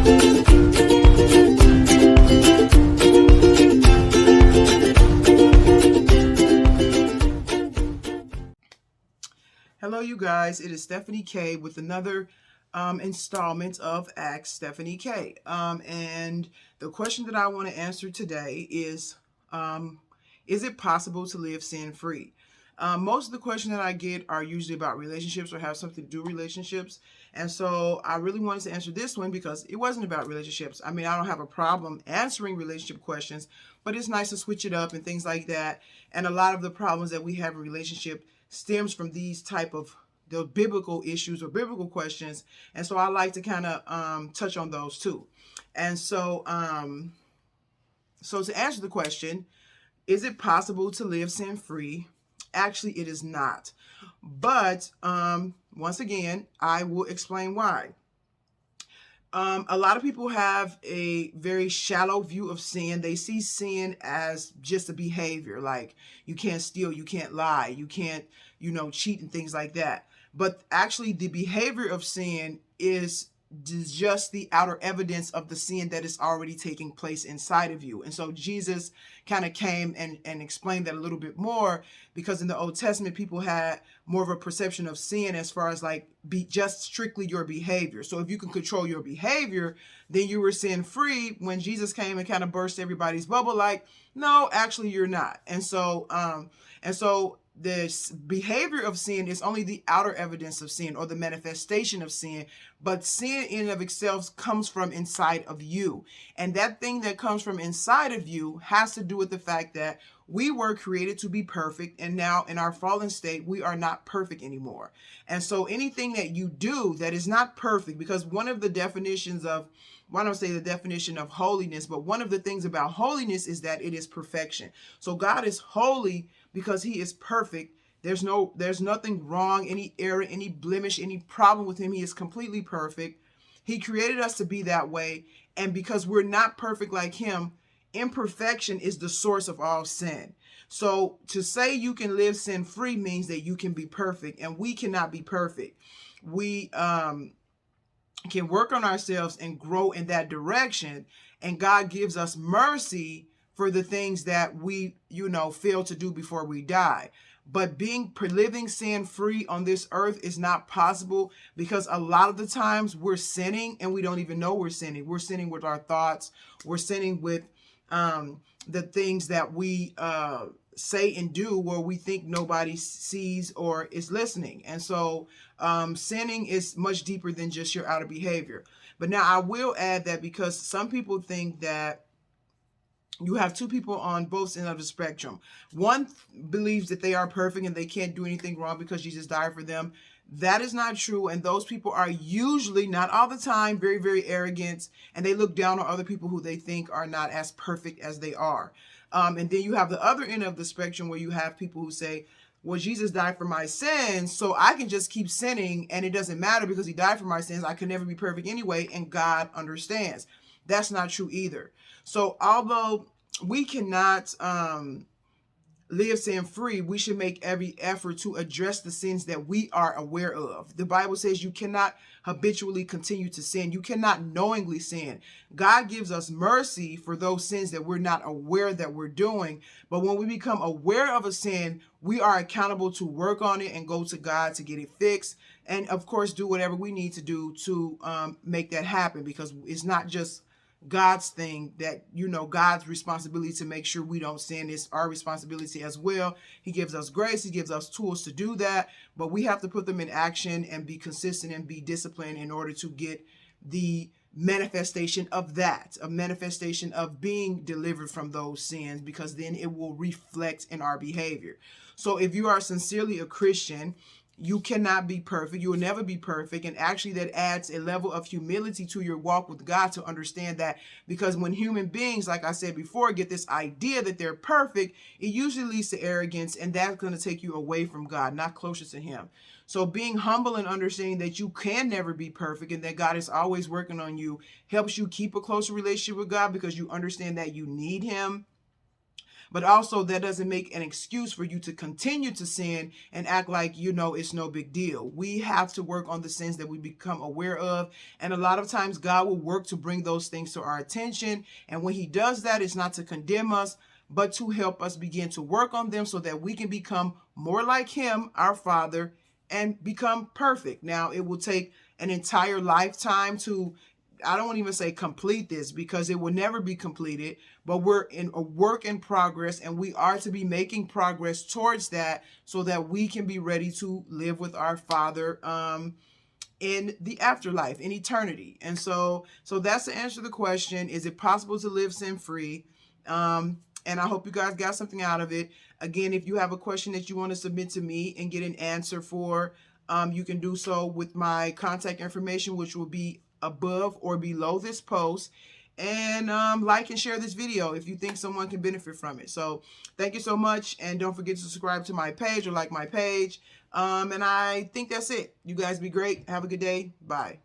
Hello, you guys. It is Stephanie K with another installment of Ask Stephanie K. And the question that I want to answer today is it possible to live sin free? Most of the questions that I get are usually about relationships or have something to do with relationships. And so I really wanted to answer this one because it wasn't about relationships. I mean, I don't have a problem answering relationship questions, but it's nice to switch it up and things like that. And a lot of the problems that we have in relationship stems from these type of the biblical issues or biblical questions. And so I like to kind of touch on those too. And so to answer the question, is it possible to live sin free? Actually, it is not. But once again, I will explain why. A lot of people have a very shallow view of sin. They see sin as just a behavior, like you can't steal, you can't lie, you can't, cheat and things like that. But actually, the behavior of sin is just the outer evidence of the sin that is already taking place inside of you. And so Jesus kind of came and explained that a little bit more, because in the Old Testament, people had more of a perception of sin as far as like be just strictly your behavior. So if you can control your behavior, then you were sin free. When Jesus came and kind of burst everybody's bubble, like, no, actually you're not. And so this behavior of sin is only the outer evidence of sin or the manifestation of sin, but sin in and of itself comes from inside of you. And that thing that comes from inside of you has to do with the fact that we were created to be perfect, and now in our fallen state, we are not perfect anymore. And so anything that you do that is not perfect, because one of the definitions of, well, I don't say the definition of holiness, but one of the things about holiness is that it is perfection. So God is holy because he is perfect. There's nothing wrong, any error, any blemish, any problem with him. He is completely perfect. He created us to be that way. And because we're not perfect like him, imperfection is the source of all sin. So to say you can live sin free means that you can be perfect, and we cannot be perfect. We can work on ourselves and grow in that direction. And God gives us mercy for the things that we, fail to do before we die. But living sin free on this earth is not possible, because a lot of the times we're sinning and we don't even know we're sinning. We're sinning with our thoughts. We're sinning with the things that we say and do where we think nobody sees or is listening. And so sinning is much deeper than just your outer behavior. But now I will add that, because some people think that you have two people on both ends of the spectrum. One believes that they are perfect and they can't do anything wrong because Jesus died for them. That is not true. And those people are usually, not all the time, very, very arrogant. And they look down on other people who they think are not as perfect as they are. And then you have the other end of the spectrum where you have people who say, well, Jesus died for my sins, so I can just keep sinning and it doesn't matter because he died for my sins. I could never be perfect anyway, and God understands. That's not true either. So although we cannot live sin free, we should make every effort to address the sins that we are aware of. The Bible says you cannot habitually continue to sin. You cannot knowingly sin. God gives us mercy for those sins that we're not aware that we're doing. But when we become aware of a sin, we are accountable to work on it and go to God to get it fixed. And of course, do whatever we need to do to make that happen, because it's not just God's thing, that God's responsibility to make sure we don't sin is our responsibility as well. He gives us grace, he gives us tools to do that, but we have to put them in action and be consistent and be disciplined in order to get the manifestation of that, a manifestation of being delivered from those sins, because then it will reflect in our behavior. So if you are sincerely a Christian, you cannot be perfect. You will never be perfect. And actually that adds a level of humility to your walk with God, to understand that, because when human beings, like I said before, get this idea that they're perfect, it usually leads to arrogance, and that's going to take you away from God, not closer to him. So being humble and understanding that you can never be perfect and that God is always working on you helps you keep a closer relationship with God, because you understand that you need him. but also that doesn't make an excuse for you to continue to sin and act like, it's no big deal. We have to work on the sins that we become aware of. And a lot of times God will work to bring those things to our attention. And when he does that, it's not to condemn us, but to help us begin to work on them so that we can become more like him, our Father, and become perfect. Now, it will take an entire lifetime to, I don't want to even say complete this, because it will never be completed, but we're in a work in progress, and we are to be making progress towards that so that we can be ready to live with our Father in the afterlife, in eternity. And so that's the answer to the question. Is it possible to live sin-free? And I hope you guys got something out of it. Again, if you have a question that you want to submit to me and get an answer for, you can do so with my contact information, which will be above or below this post. And like and share this video if you think someone can benefit from it. So thank you so much. And don't forget to subscribe to my page or like my page. And I think that's it. You guys be great. Have a good day. Bye.